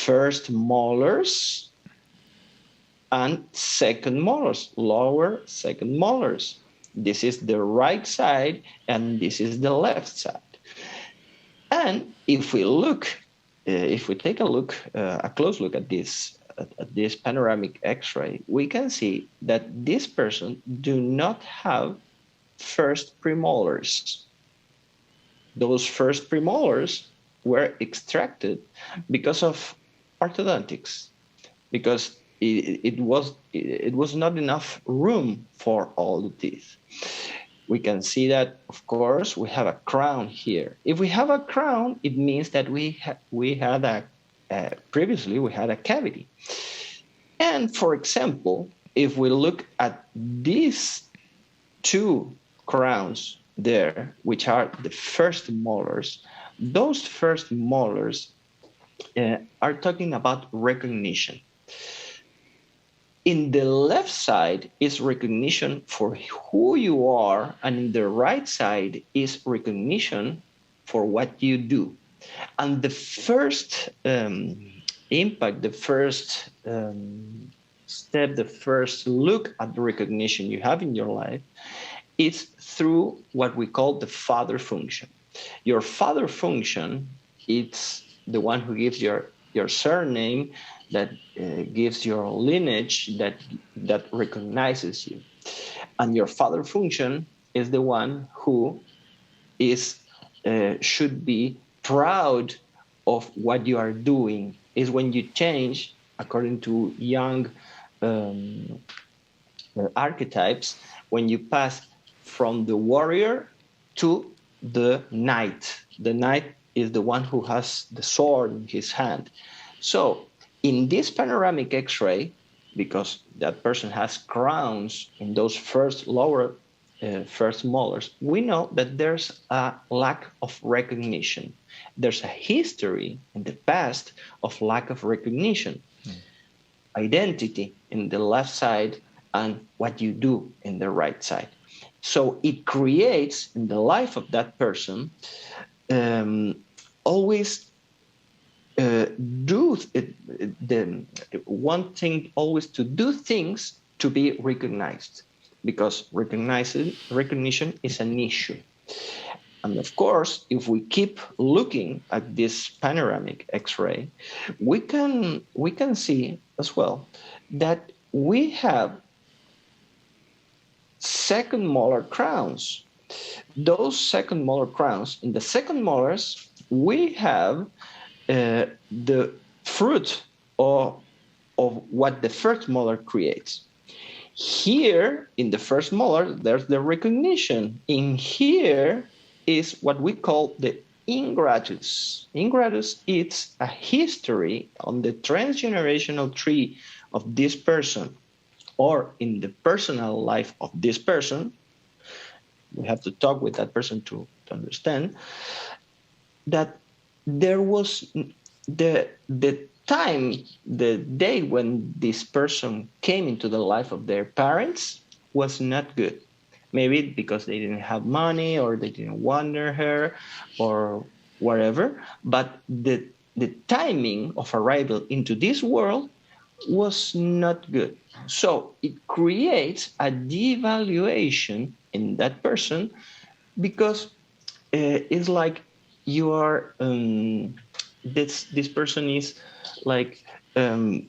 first molars and second molars, lower second molars. This is the right side and this is the left side. And if we look, if we take a close look at this panoramic X-ray, we can see that this person do not have first premolars. Those first premolars were extracted because of orthodontics, because it was not enough room for all the teeth. We can see that, of course, we have a crown here. If we have a crown, it means that previously we had a cavity. And for example, if we look at these two crowns there, which are the first molars, those first molars are talking about recognition. In the left side is recognition for who you are, and in the right side is recognition for what you do. And the first impact, the first step, the first look at the recognition you have in your life is through what we call the father function. Your father function, it's the one who gives your surname, that gives your lineage, that recognizes you. And your father function is the one who should be proud of what you are doing. Is when you change, according to young archetypes, when you pass from the warrior to the knight. The knight is the one who has the sword in his hand. So in this panoramic X-ray, because that person has crowns in those first molars, we know that there's a lack of recognition. There's a history in the past of lack of recognition. Identity in the left side and what you do in the right side. So it creates in the life of that person always wanting always to do things to be recognized, because recognition is an issue. And of course, if we keep looking at this panoramic X-ray, we can see as well that we have second molar crowns. Those second molar crowns, in the second molars, we have the fruit of what the first molar creates. Here, in the first molar, there's the recognition. In here is what we call the ingratus. Ingratus is a history on the transgenerational tree of this person, or in the personal life of this person. We have to talk with that person to understand that there was the day when this person came into the life of their parents was not good. Maybe because they didn't have money, or they didn't want her, or whatever. But the timing of arrival into this world was not good. So it creates a devaluation in that person, because it's like you are this person is like I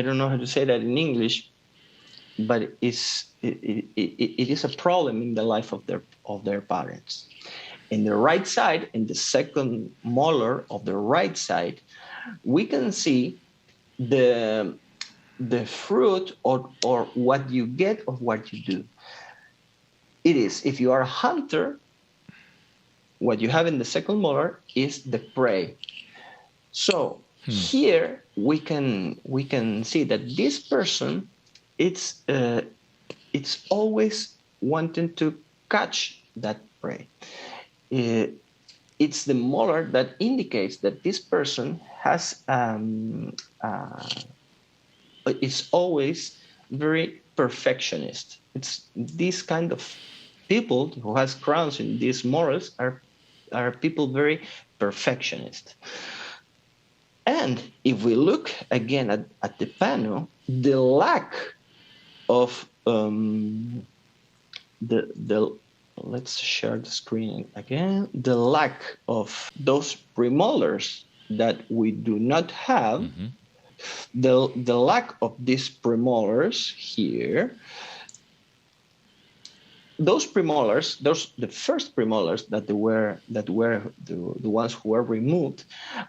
don't know how to say that in English, but it is a problem in the life of their parents. In the right side, in the second molar of the right side, we can see the fruit or what you get of what you do. It is, if you are a hunter, what you have in the second molar is the prey. So here we can see that this person, it's always wanting to catch that prey. It's the molar that indicates that this person has is always very perfectionist. It's this kind of people who has crowns in these molars are people very perfectionist. And if we look again at the panel, the lack of let's share the screen again. The lack of those premolars that we do not have, the lack of these premolars here, those premolars, the first premolars that were the ones who were removed,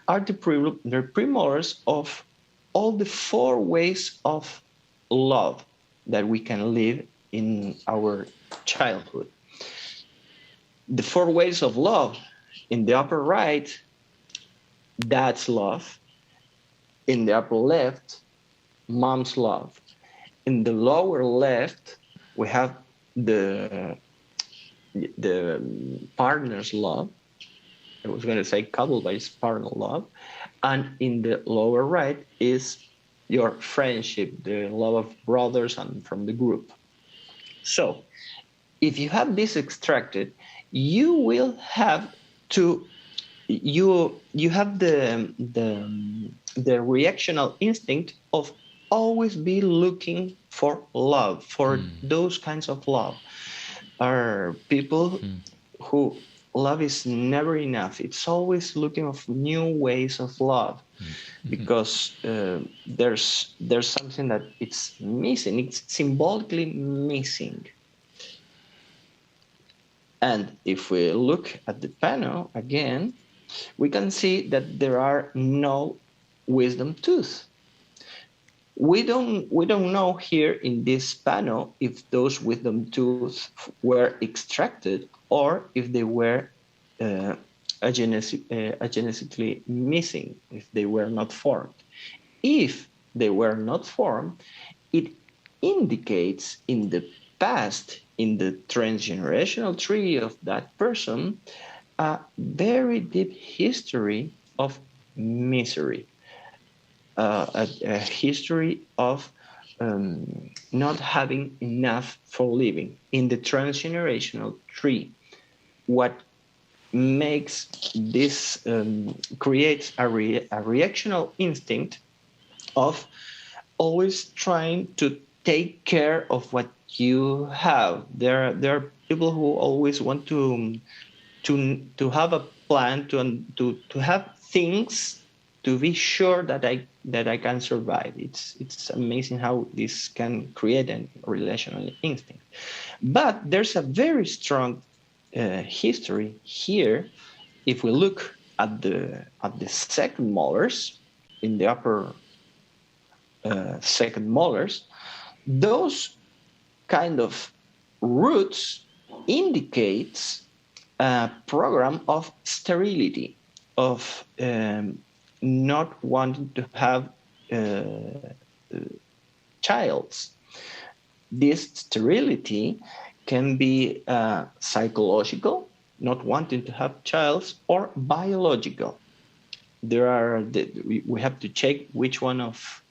are the premolars of all the 4 ways of love that we can live in our childhood. The 4 ways of love: in the upper right, dad's love; in the upper left, mom's love; in the lower left, we have the partner's love. I was going to say couple, but it's partner love. And in the lower right is your friendship, the love of brothers and from the group. So if you have this extracted, you will have to, you have the reactional instinct of always be looking for love, for those kinds of love. Are people who love is never enough. It's always looking for new ways of love, because there's something that it's missing. It's symbolically missing. And if we look at the panel again, we can see that there are no wisdom tooth. We don't know here in this panel if those wisdom tooth were extracted or if they were agenetically missing, if they were not formed. If they were not formed, it indicates in the past, in the transgenerational tree of that person, a very deep history of misery, a history of not having enough for living. In the transgenerational tree, what makes this, creates a reactional instinct of always trying to take care of what you have. There are people who always want to have a plan, to have things, to be sure that I can survive. It's amazing how this can create a relational instinct. But there's a very strong history here. If we look at the second molars, in the upper second molars, those kind of roots indicates a program of sterility, of not wanting to have childs. This sterility can be psychological, not wanting to have childs, or biological. There are we have to check which one of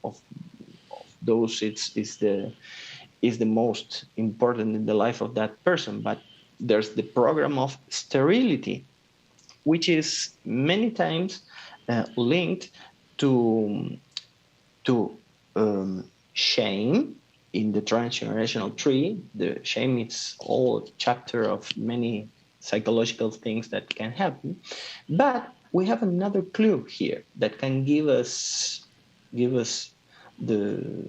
those is the most important in the life of that person. But there's the program of sterility, which is many times linked to shame. In the transgenerational tree, the shame is all a chapter of many psychological things that can happen. But we have another clue here that can give us the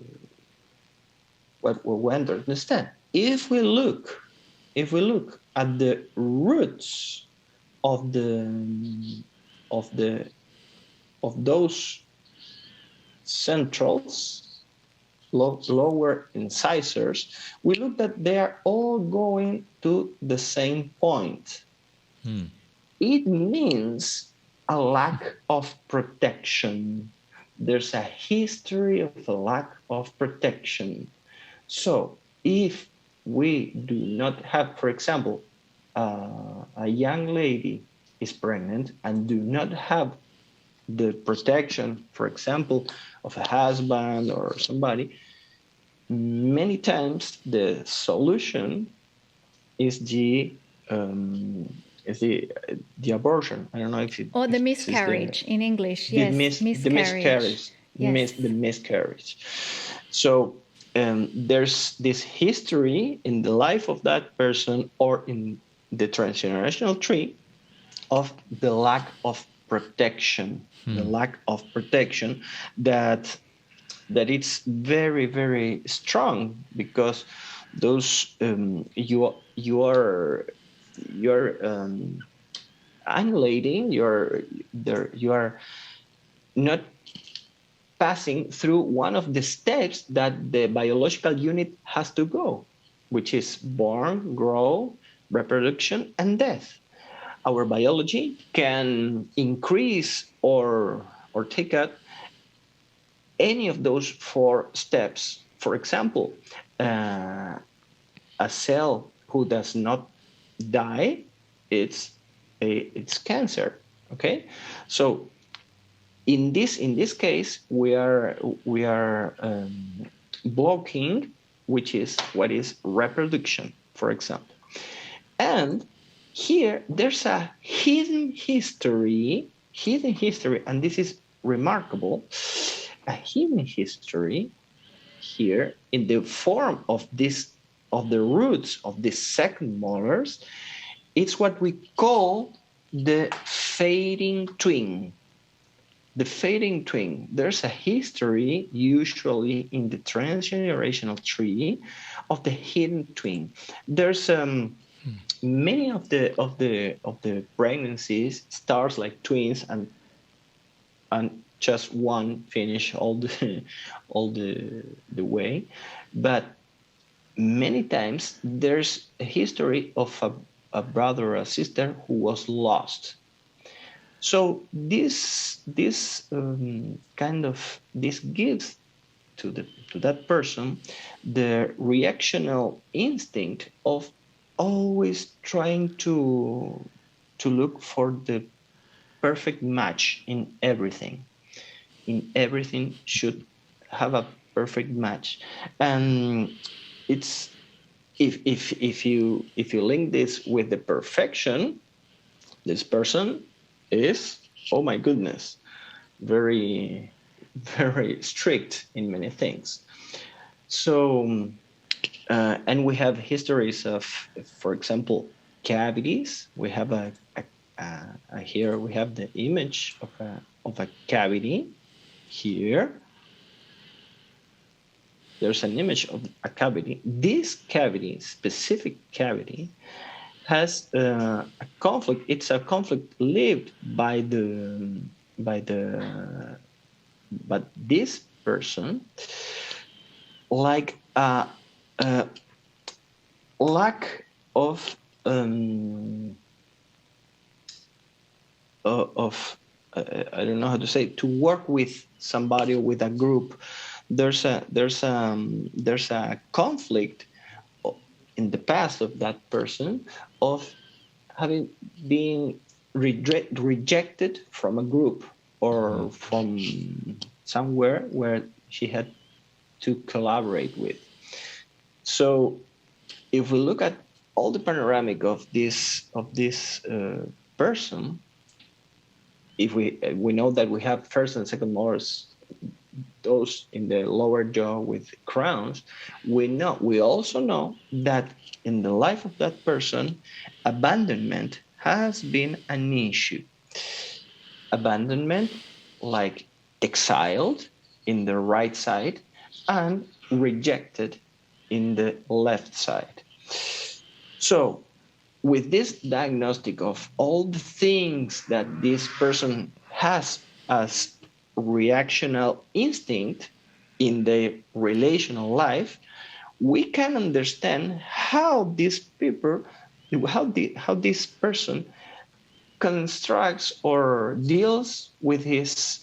what we want to understand. If we look at the roots of those centrals, lower incisors, we look that they are all going to the same point. It means a lack of protection. There's a history of a lack of protection. So if we do not have, for example, a young lady is pregnant and do not have the protection, for example, of a husband or somebody, many times the solution is the is the abortion. I don't know if Or the if this is miscarriage in English. Yes, the miscarriage, Yes. the miscarriage. So there's this history in the life of that person or in the transgenerational tree of the lack of protection, the lack of protection that it's very, very strong, because those you're annulating, you are not passing through one of the steps that the biological unit has to go, which is born, grow, reproduction, and death. Our biology can increase or take out any of those four steps. For example, a cell who does not die, it's cancer. Okay, so in this case, we are blocking, which is what is reproduction, for example. And here there's a hidden history, and this is remarkable, a hidden history here in the form of the roots of the second molars. It's what we call the fading twin. The fading twin. There's a history usually in the transgenerational tree of the hidden twin. There's many of the pregnancies starts like twins, and just one finish all the way, but many times there's a history of a brother or a sister who was lost. So this gives to that person the reactional instinct of always trying to look for the perfect match in everything. In everything should have a perfect match, and it's if you link this with the perfection, this person is, oh my goodness, very, very strict in many things. So, and we have histories of, for example, cavities. We have here we have the image of a cavity. Here, there's an image of a cavity. This cavity, specific cavity, has a conflict. It's a conflict lived by this person, like a lack of I don't know how to say, to work with somebody or with a group. There's a conflict in the past of that person of having been rejected from a group or from somewhere where she had to collaborate with. So if we look at all the panoramic of this person, if we know that we have first and second molars, those in the lower jaw with crowns, we also know that in the life of that person, abandonment has been an issue. Abandonment, like exiled in the right side and rejected in the left side. So with this diagnostic of all the things that this person has as reactional instinct in the relational life, we can understand how this person constructs or deals with his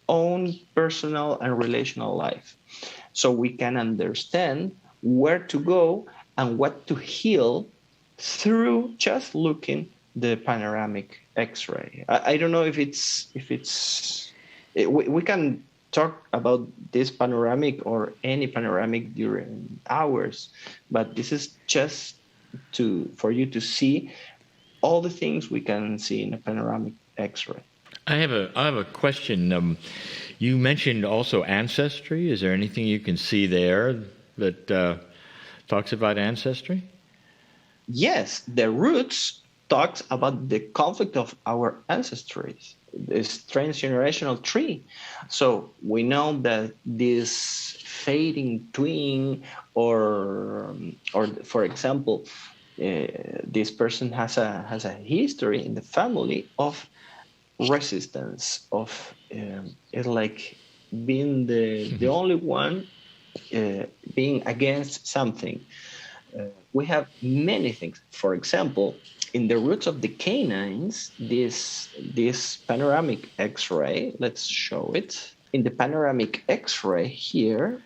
own personal and relational life. So we can understand where to go and what to heal through just looking the panoramic X-ray. I don't know if we can talk about this panoramic or any panoramic during hours, but this is just for you to see all the things we can see in a panoramic X-ray. I have a question. You mentioned also ancestry. Is there anything you can see there that talks about ancestry? Yes, the roots talks about the conflict of our ancestries, this transgenerational tree. So we know that this fading twin, or for example, this person has a history in the family of resistance, of it's like being the only one being against something. We have many things. For example, in the roots of the canines, this panoramic X-ray, let's show it. In the panoramic X-ray here,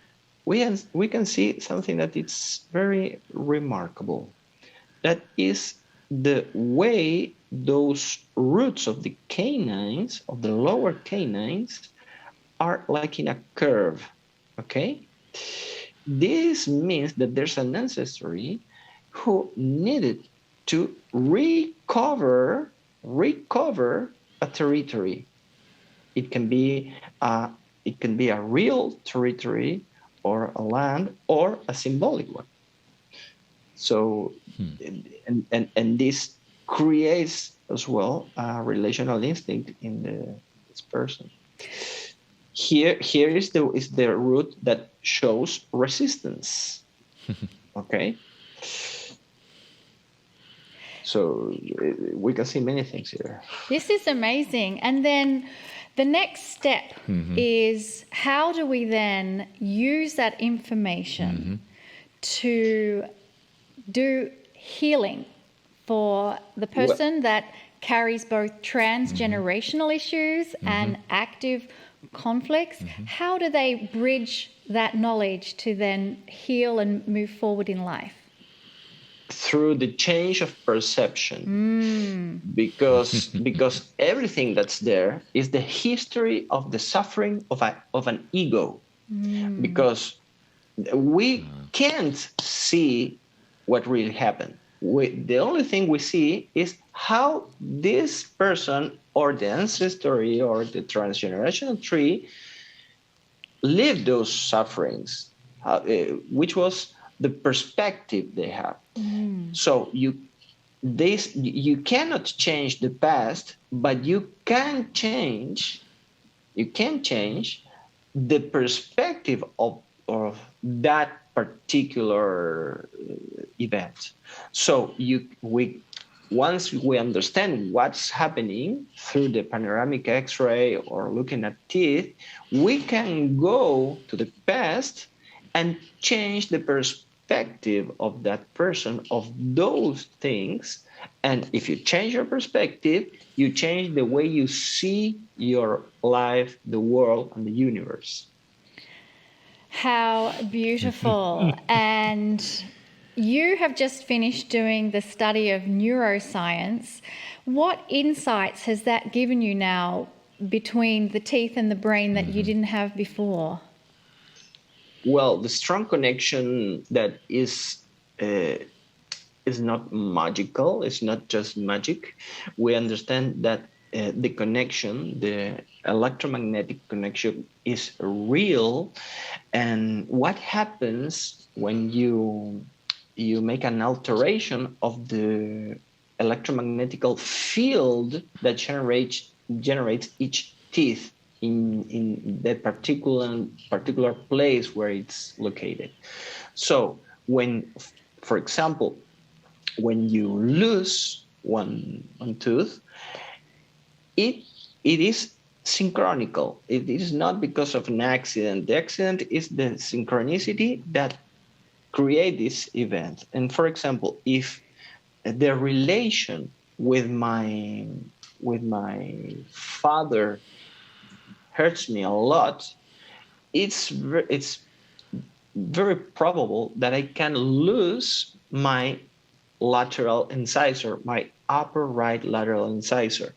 we can see something that is very remarkable. That is the way those roots of the canines, of the lower canines, are like in a curve, okay? This means that there's an ancestry who needed to recover a territory. It can be a real territory, or a land, or a symbolic one. So, and this creates as well a relational instinct in this person. Here is the root that shows resistance. Okay. So we can see many things here. This is amazing. And then the next step is, how do we then use that information to do healing for the person that carries both transgenerational issues and active conflicts? How do they bridge that knowledge to then heal and move forward in life? Through the change of perception, because everything that's there is the history of the suffering of an ego, because we can't see what really happened. The only thing we see is how this person, or the ancestry, or the transgenerational tree, lived those sufferings, which was the perspective they have. So you cannot change the past, but you can change the perspective of that particular event. So once we understand what's happening through the panoramic X-ray or looking at teeth, we can go to the past and change the perspective of that person, of those things. And if you change your perspective, you change the way you see your life, the world, and the universe. How beautiful. And you have just finished doing the study of neuroscience. What insights has that given you now between the teeth and the brain that you didn't have before? Well, the strong connection that is not magical. It's not just magic. We understand that the connection, the electromagnetic connection, is real. And what happens when you make an alteration of the electromagnetic field that generates each teeth in that particular place where it's located. So when, for example, when you lose one tooth, it is synchronical. It is not because of an accident. The accident is the synchronicity that create this event. And for example, if the relation with my father hurts me a lot, it's very probable that I can lose my lateral incisor, my upper right lateral incisor,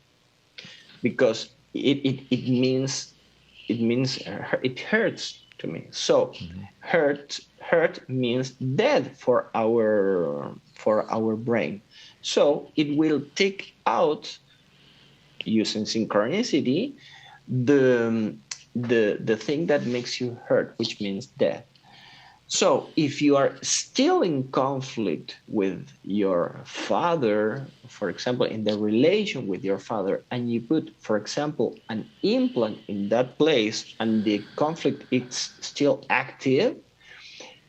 because it means it hurts to me. So hurt means death for our brain. So it will take out, using synchronicity, the, the thing that makes you hurt, which means death. So if you are still in conflict with your father, for example, in the relation with your father, and you put, for example, an implant in that place and the conflict is still active,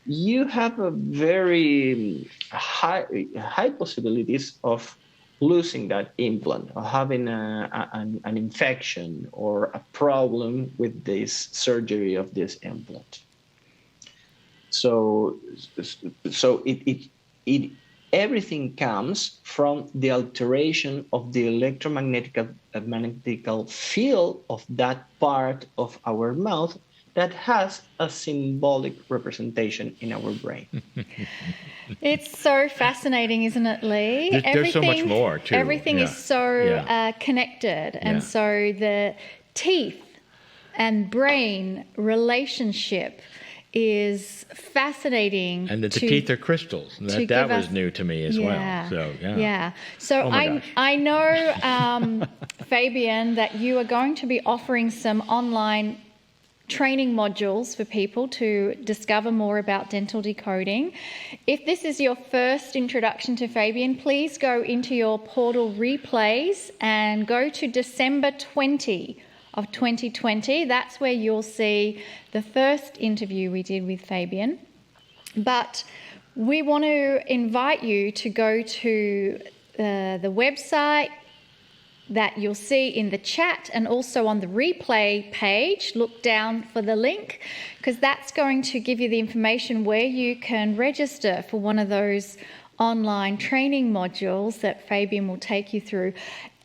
you have a very high possibilities of losing that implant, or having an infection or a problem with this surgery of this implant. So it everything comes from the alteration of the electromagnetic magnetical field of that part of our mouth that has a symbolic representation in our brain. It's so fascinating, isn't it, Lee? There's so much more, too. Everything is so connected. And Yeah. so the teeth and brain relationship is fascinating. And the teeth are crystals. That was new to me as well. So, yeah. So Oh my gosh. I know, Fabian, that you are going to be offering some online training modules for people to discover more about dental decoding. If this is your first introduction to Fabian, please go into your portal replays and go to December 20 of 2020. That's where you'll see the first interview we did with Fabian. But we want to invite you to go to the website that you'll see in the chat and also on the replay page. Look down for the link, because that's going to give you the information where you can register for one of those online training modules that Fabian will take you through.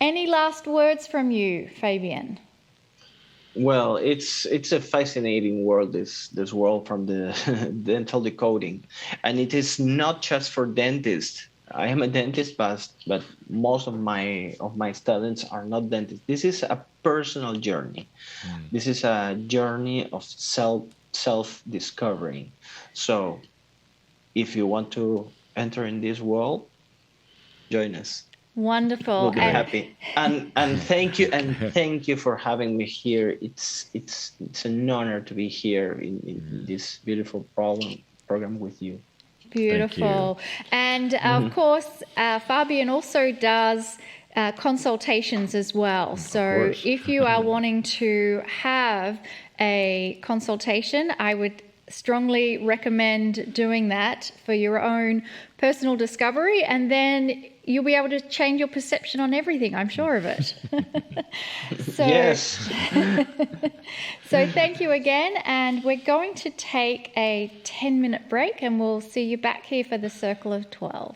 Any last words from you, Fabian? Well, it's a fascinating world, this world from the dental decoding, and it is not just for dentists. I am a dentist, but most of my students are not dentists. This is a personal journey. This is a journey of self discovery. So, if you want to enter in this world, join us. Wonderful. We'll be happy. And thank you for having me here. It's an honor to be here in this beautiful program with you. Beautiful. And of course, Fabian also does consultations as well. So if you are wanting to have a consultation, I would strongly recommend doing that for your own personal discovery, and then you'll be able to change your perception on everything, I'm sure of it. Yes. So thank you again, and we're going to take a 10-minute break, and we'll see you back here for the Circle of 12.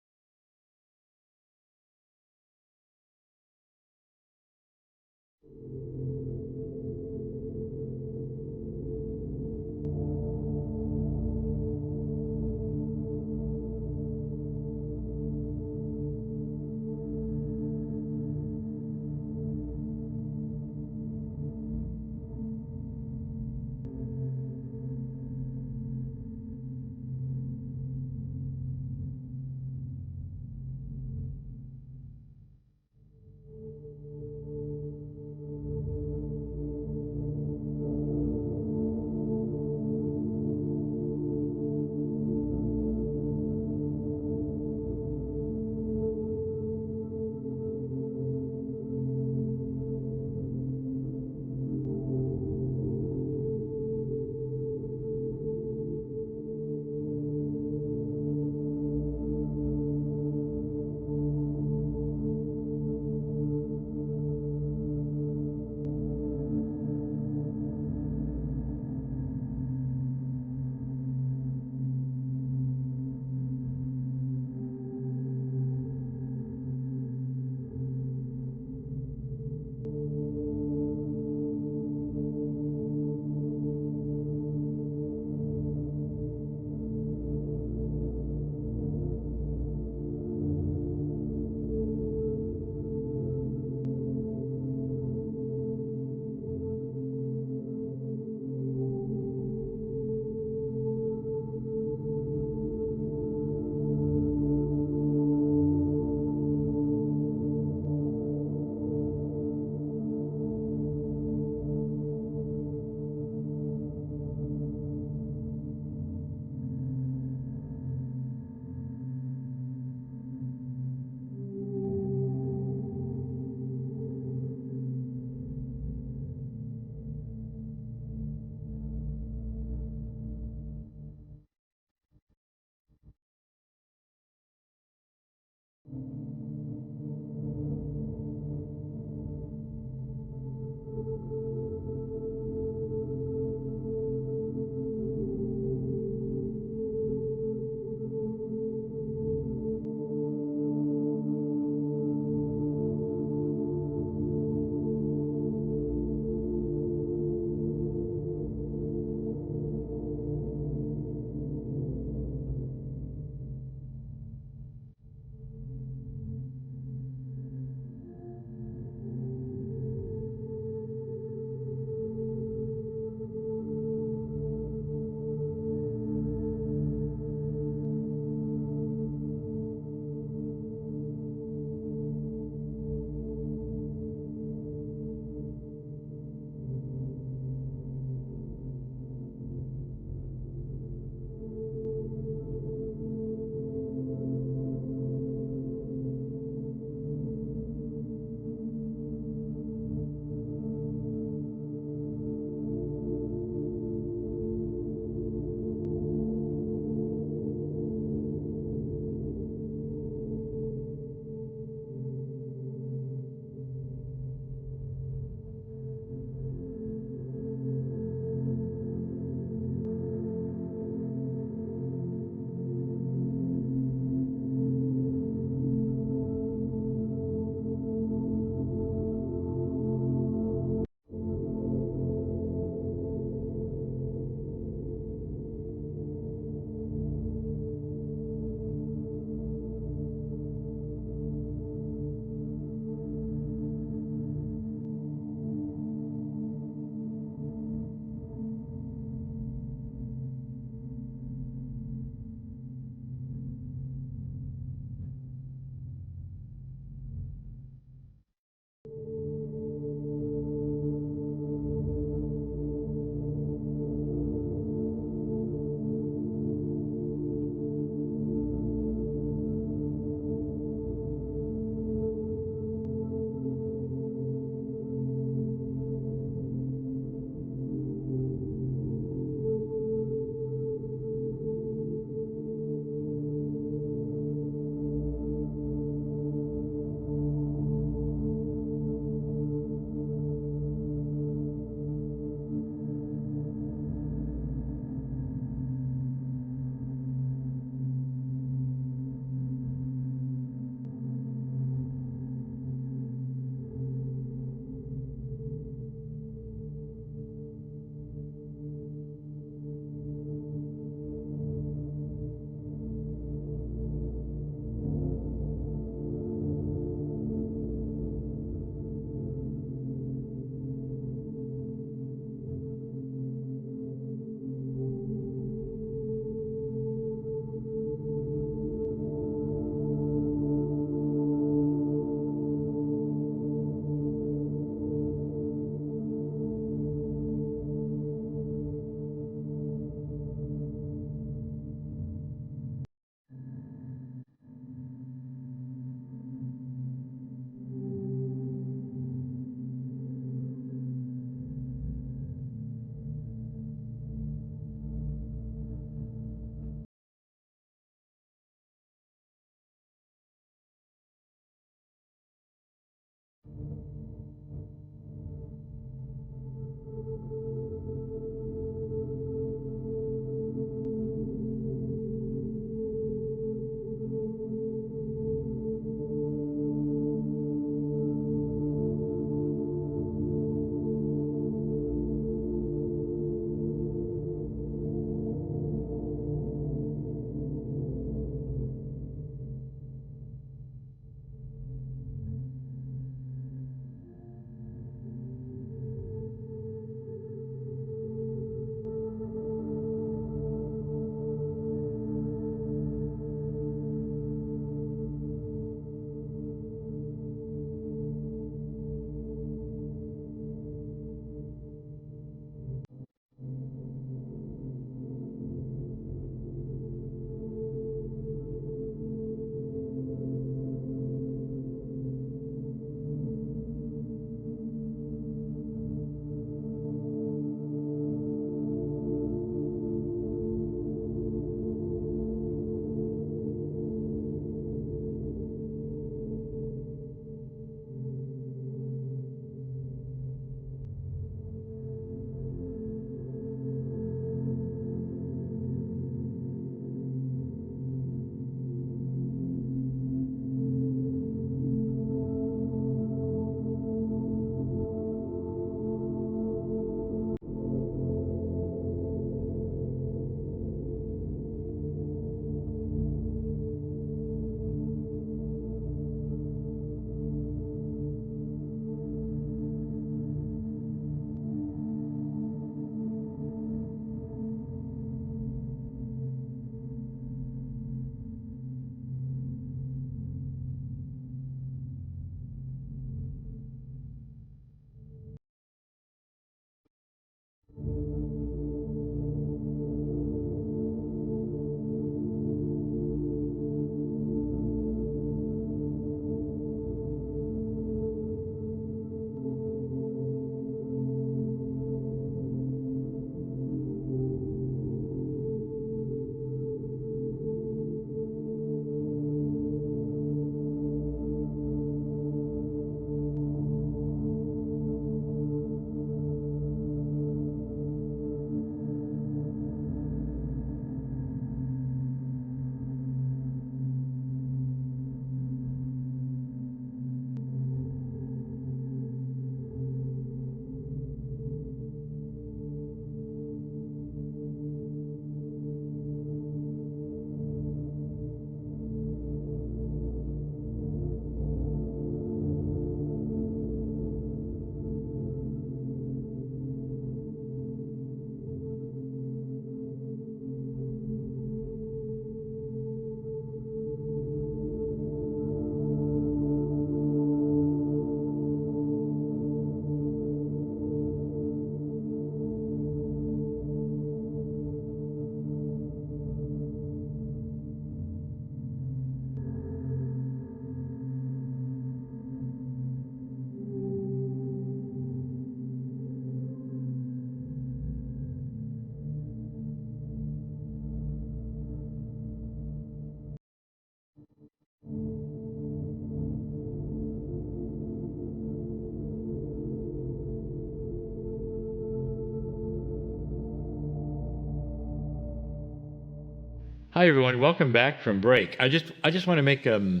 Hi, everyone. Welcome back from break. I just want to make a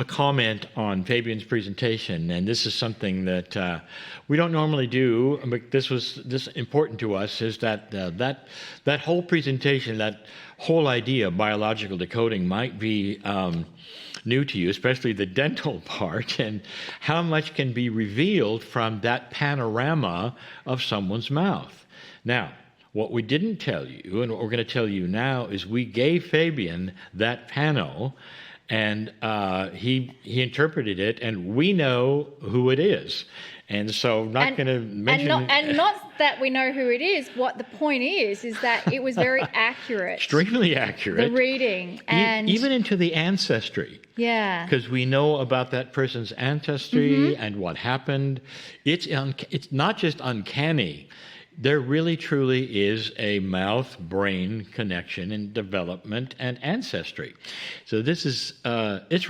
comment on Fabian's presentation, and this is something that we don't normally do, but this important to us, is that that whole presentation, that whole idea of biological decoding might be new to you, especially the dental part, and how much can be revealed from that panorama of someone's mouth. Now, what we didn't tell you, and what we're going to tell you now, is we gave Fabian that panel, and he interpreted it, and we know who it is. And so not going to mention... And not that we know who it is. What the point is that it was very accurate. Extremely accurate. The reading. And even into the ancestry. Yeah. Because we know about that person's ancestry and what happened. It's not just uncanny. There really truly is a mouth-brain connection in development and ancestry. So this is it's